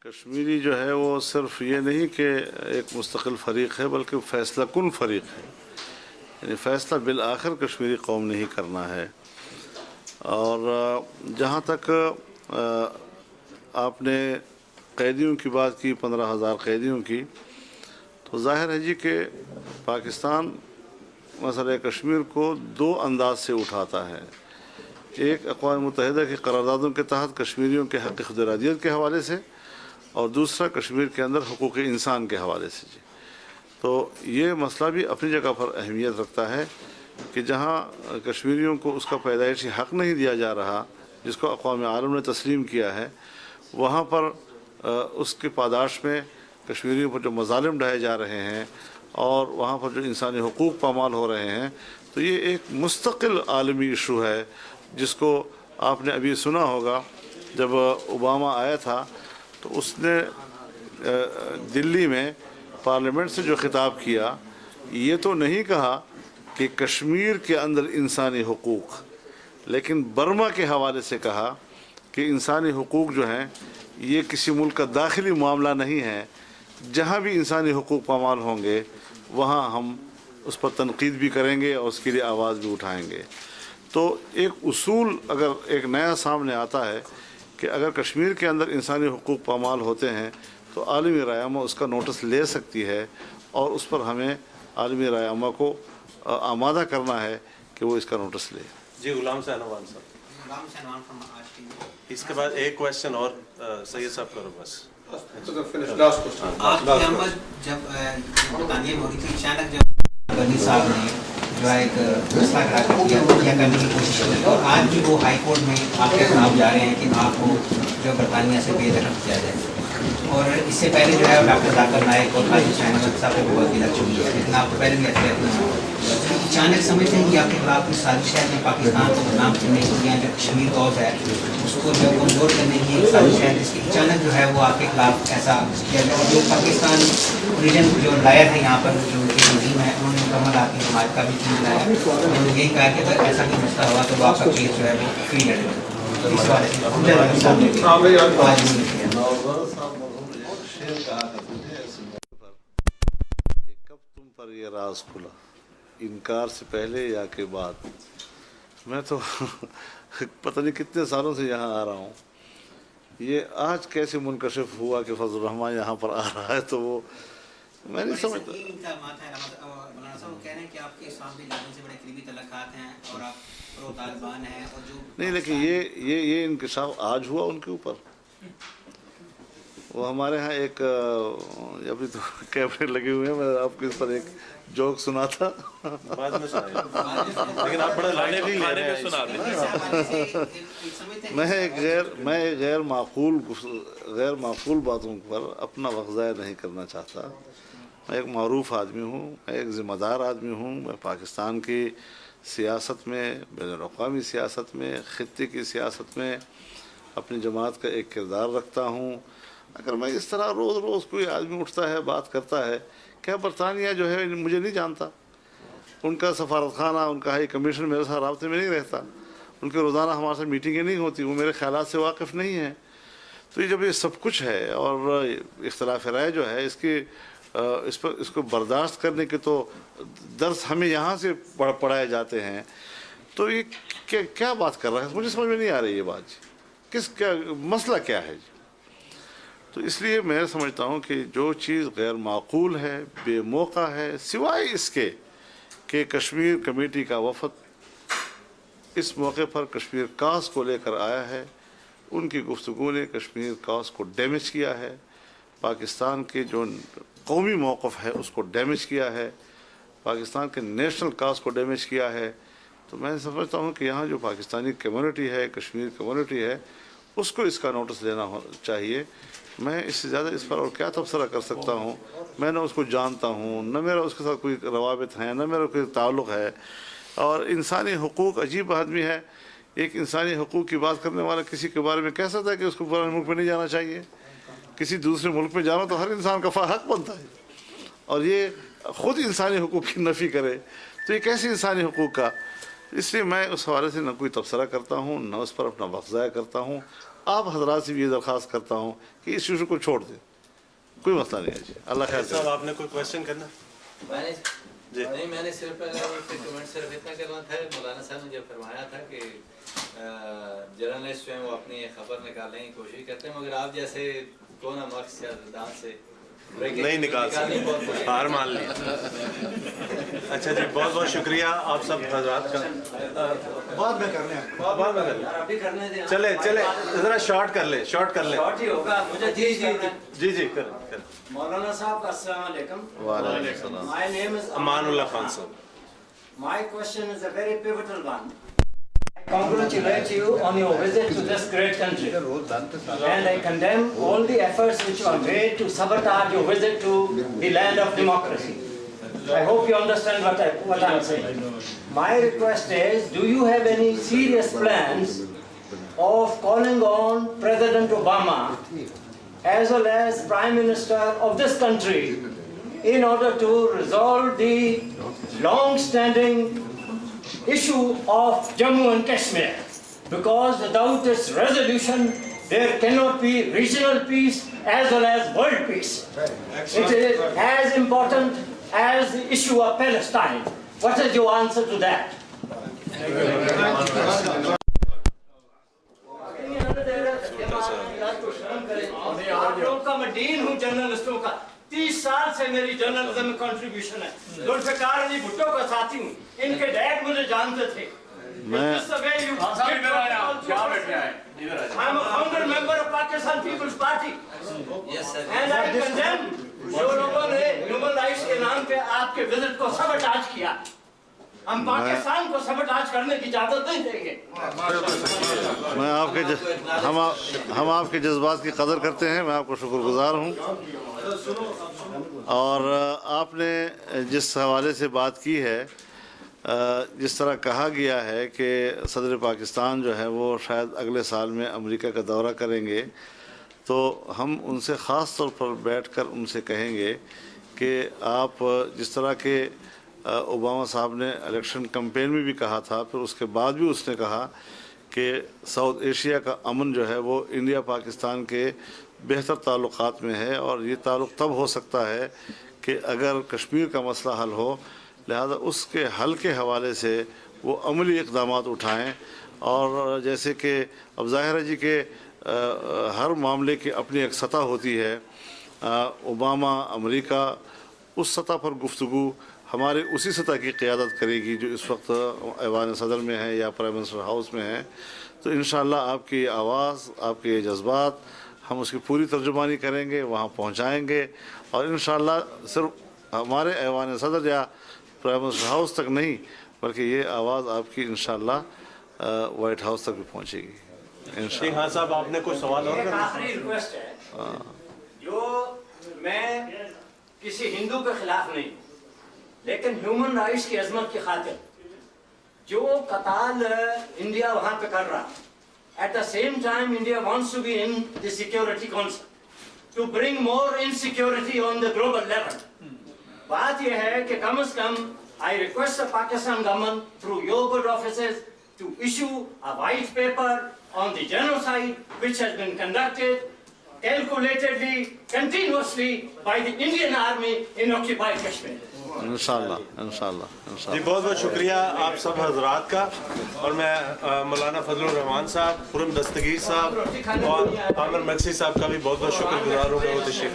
کشمیری جو ہے وہ صرف یہ نہیں کہ ایک مستقل فریق ہے بلکہ فیصلہ کن فریق ہے، یعنی فیصلہ بالآخر کشمیری قوم نے ہی کرنا ہے۔ اور جہاں تک آپ نے قیدیوں کی بات کی، 15,000 قیدیوں کی، تو ظاہر ہے جی کہ پاکستان مسئلہ کشمیر کو دو انداز سے اٹھاتا ہے۔ ایک اقوام متحدہ کی قراردادوں کے تحت کشمیریوں کے حق خود ارادیت کے حوالے سے، اور دوسرا کشمیر کے اندر حقوق انسان کے حوالے سے جی۔ تو یہ مسئلہ بھی اپنی جگہ پر اہمیت رکھتا ہے کہ جہاں کشمیریوں کو اس کا پیدائشی حق نہیں دیا جا رہا جس کو اقوام عالم نے تسلیم کیا ہے، وہاں پر اس کی پاداش میں کشمیریوں پر جو مظالم ڈھائے جا رہے ہیں اور وہاں پر جو انسانی حقوق پامال ہو رہے ہیں، تو یہ ایک مستقل عالمی ایشو ہے جس کو آپ نے ابھی سنا ہوگا۔ جب اوباما آیا تھا تو اس نے دلی میں پارلیمنٹ سے جو خطاب کیا، یہ تو نہیں کہا کہ کشمیر کے اندر انسانی حقوق، لیکن برما کے حوالے سے کہا کہ انسانی حقوق جو ہیں یہ کسی ملک کا داخلی معاملہ نہیں ہے، جہاں بھی انسانی حقوق پامال ہوں گے وہاں ہم اس پر تنقید بھی کریں گے اور اس کے لیے آواز بھی اٹھائیں گے۔ تو ایک اصول اگر ایک نیا سامنے آتا ہے کہ اگر کشمیر کے اندر انسانی حقوق پامال ہوتے ہیں تو عالمی رائے عامہ اس کا نوٹس لے سکتی ہے، اور اس پر ہمیں عالمی رائے عامہ کو آمادہ کرنا ہے کہ وہ اس کا نوٹس لے۔ جی غلام شاہنوان صاحب، اس کے بعد ایک کویشچن اور سید صاحب کرو بس۔ آپ کی آمد جب برطانیہ میں ہو رہی تھی، اچانک جب غنی صاحب نے جو ہے ایک فیصلہ کرنے کی کوشش کی، اور آج بھی وہ ہائی کورٹ میں آپ کے خلاف جا رہے ہیں کہ آپ کو جو برطانیہ سے بے دخل کیا جائے، اور اس سے پہلے جو ہے ڈاکٹر ذاکر نائک اور خالد شاہنواز صاحب کو بہت دلا چکی ہے، لیکن آپ کو پہلے بھی اچانک سمجھتے ہیں کہ آپ کے خلاف کوئی سازش ہے کہ پاکستان کو بدنام کرنے کی یا جو کشمیر کوز ہے اس کو جو کمزور کرنے کی ایک سازش ہے، جس کی اچانک جو ہے وہ آپ کے خلاف ایسا کیا گیا، جو پاکستان ریجن جو لایا تھا یہاں پر جو تنظیم ہے انہوں نے مکمل آپ کی حمایت کا بھی چیز لایا، انہوں نے یہی کہا کہ اگر ایسا کوئی مسئلہ ہوا تو وہ آپ کا کیس جو ہے وہ فری لڑے گا۔ اس بارے کب تم پر یہ راز کھلا، انکار سے پہلے یا کے بعد؟ میں تو پتہ نہیں کتنے سالوں سے یہاں آ رہا ہوں، یہ آج کیسے منکشف ہوا کہ فضل الرحمان یہاں پر آ رہا ہے، تو وہ میں نہیں سمجھتا۔ نہیں، لیکن یہ انکشاف آج ہوا ان کے اوپر؟ وہ ہمارے ہاں ایک ابھی تو کیمرے لگے ہوئے ہیں، میں آپ کو اس پر ایک جوک سنا تھا، بعد میں لیکن آپ بڑا لانے بھی لے رہے ہیں۔ میں ایک غیر معقول باتوں پر اپنا وقت ضائع نہیں کرنا چاہتا۔ میں ایک معروف آدمی ہوں، میں ایک ذمہ دار آدمی ہوں، میں پاکستان کی سیاست میں، بین الاقوامی سیاست میں، خطے کی سیاست میں اپنی جماعت کا ایک کردار رکھتا ہوں۔ اگر میں اس طرح روز کوئی آدمی اٹھتا ہے بات کرتا ہے، کیا برطانیہ جو ہے مجھے نہیں جانتا؟ ان کا سفارت خانہ، ان کا ہائی کمیشن میرے ساتھ رابطے میں نہیں رہتا، ان کے روزانہ ہمارے ساتھ میٹنگیں نہیں ہوتی، وہ میرے خیالات سے واقف نہیں ہیں۔ تو یہ جب یہ سب کچھ ہے اور اختلاف رائے جو ہے اس کو برداشت کرنے کے تو درس ہمیں یہاں سے پڑھائے جاتے ہیں، تو یہ کیا بات کر رہا ہے؟ مجھے سمجھ میں نہیں آ رہی یہ بات جی، کیا مسئلہ کیا ہے جی؟ تو اس لیے میں سمجھتا ہوں کہ جو چیز غیر معقول ہے، بے موقع ہے، سوائے اس کے کہ کشمیر کمیٹی کا وفد اس موقع پر کشمیر کاز کو لے کر آیا ہے، ان کی گفتگو نے کشمیر کاز کو ڈیمیج کیا ہے، پاکستان کے جو قومی موقف ہے اس کو ڈیمیج کیا ہے، پاکستان کے نیشنل کاز کو ڈیمیج کیا ہے۔ تو میں سمجھتا ہوں کہ یہاں جو پاکستانی کمیونٹی ہے، کشمیر کمیونٹی ہے، اس کو اس کا نوٹس لینا چاہیے۔ میں اس سے زیادہ اس پر اور کیا تبصرہ کر سکتا ہوں؟ میں نہ اس کو جانتا ہوں، نہ میرا اس کے ساتھ کوئی روابط ہے، نہ میرا کوئی تعلق ہے، اور انسانی حقوق عجیب آدمی ہے۔ ایک انسانی حقوق کی بات کرنے والا کسی کے بارے میں کہہ سکتا ہے کہ اس کو فلاں ملک میں نہیں جانا چاہیے؟ کسی دوسرے ملک میں جانا تو ہر انسان کا حق بنتا ہے، اور یہ خود انسانی حقوق کی نفی کرے تو یہ کیسے انسانی حقوق کا؟ اس لیے میں اس حوالے سے نہ کوئی تبصرہ کرتا ہوں، نہ اس پر اپنا وقت ضائع کرتا ہوں، آپ حضرات سے بھی یہ درخواست کرتا ہوں کہ اس ایشو کو چھوڑ دیں, کوئی مسئلہ نہیں ہے جی. اللہ خیر صاحب آپ نے کوئی کوشچن کرنا؟ جی نہیں, میں نے صرف کمنٹ صرف اتنا کرنا تھا. مولانا صاحب نے جب فرمایا تھا کہ جرنلسٹ جو ہیں وہ اپنی خبر نکالنے کی کوشش کرتے ہیں, مگر آپ جیسے کونا مارکس سیاستدان سے نہیں نکال سکتے, ہار مان لی. اچھا جی, بہت بہت شکریہ آپ سب حضرات کا. بعد میں کرنے ہیں, بعد میں کرنے ہیں. چلے ذرا شارٹ کر لیں, شارٹ کر لیں. شارٹ ہی ہوگا مجھے. جی کریں. مولانا صاحب السلام علیکم. وعلیکم السلام. My name is Aman Ullah Khan صاحب. My question is a very pivotal one. I congratulate you on your visit to this great country, and I condemn all the efforts which were made to sabotage your visit to the land of democracy. I hope you understand what I'm saying. My request is, do you have any serious plans of calling on President Obama as well as Prime Minister of this country in order to resolve the long-standing issue of Jammu and Kashmir? Because without its resolution, there cannot be regional peace as well as world peace. It is as important as the issue of Palestine. What is your answer to that? آپ لوگوں کا میں ڈین ہوں جرنلسٹوں کا. 30 سال سے میری journalism میں کنٹریبیوشن ہے. ذوالفقار علی بھٹو کا ساتھی ہوں. ان کے ڈیڈ مجھے جانتے تھے. I'm a founder member of Pakistan People's Party. And I condemn جو لوگوں نے ہیومن رائٹس کے نام پہ آپ کے وزٹ کو سبٹاج کیا. ہم پاکستان کو سبٹاج کرنے کی اجازت نہیں دیں گے. ہم آپ کے جذبات کی قدر کرتے ہیں, میں آپ کو شکر گزار ہوں. اور آپ نے جس حوالے سے بات کی ہے, جس طرح کہا گیا ہے کہ صدر پاکستان جو ہے وہ شاید اگلے سال میں امریکہ کا دورہ کریں گے, تو ہم ان سے خاص طور پر بیٹھ کر ان سے کہیں گے کہ آپ جس طرح کے اوباما صاحب نے الیکشن کمپین میں بھی کہا تھا, پھر اس کے بعد بھی اس نے کہا کہ ساؤتھ ایشیا کا امن جو ہے وہ انڈیا پاکستان کے بہتر تعلقات میں ہے, اور یہ تعلق تب ہو سکتا ہے کہ اگر کشمیر کا مسئلہ حل ہو. لہذا اس کے حل کے حوالے سے وہ عملی اقدامات اٹھائیں. اور جیسے کہ اب ظاہر ہے جی کہ ہر معاملے کی اپنی ایک سطح ہوتی ہے. اوباما امریکہ اس سطح پر گفتگو ہمارے اسی سطح کی قیادت کرے گی جو اس وقت ایوان صدر میں ہے یا پرائم منسٹر ہاؤس میں ہے. تو انشاءاللہ آپ کی آواز, آپ کے جذبات, ہم اس کی پوری ترجمانی کریں گے, وہاں پہنچائیں گے, اور انشاءاللہ صرف ہمارے ایوان صدر یا پرائم منسٹر ہاؤس تک نہیں, بلکہ یہ آواز آپ کی انشاءاللہ وائٹ ہاؤس تک بھی پہنچے گی انشاءاللہ. ہاں صاحب آپ نے کوئی سوال اور کرنا؟ آخری ریکویسٹ ہے, جو میں کسی ہندو کے خلاف نہیں, لیکن ہیومن رائٹس کی عظمت کی خاطر جو قتال انڈیا وہاں پہ کر رہا, at the same time India wants to be in the Security Council to bring more insecurity on the global level. بات یہ ہے کہ کم از کم I request the Pakistan government through your good offices to issue a white paper on the genocide which has been conducted calculatedly, continuously by the Indian army in occupied Kashmir. انشاءاللہ انشاءاللہ جی بہت بہت شکریہ آپ سب حضرات کا. اور میں مولانا فضل الرحمان صاحب, خرم دستگیر صاحب اور عامر مکسی صاحب کا بھی بہت بہت شکر گزار ہوں. میں وہ تشریف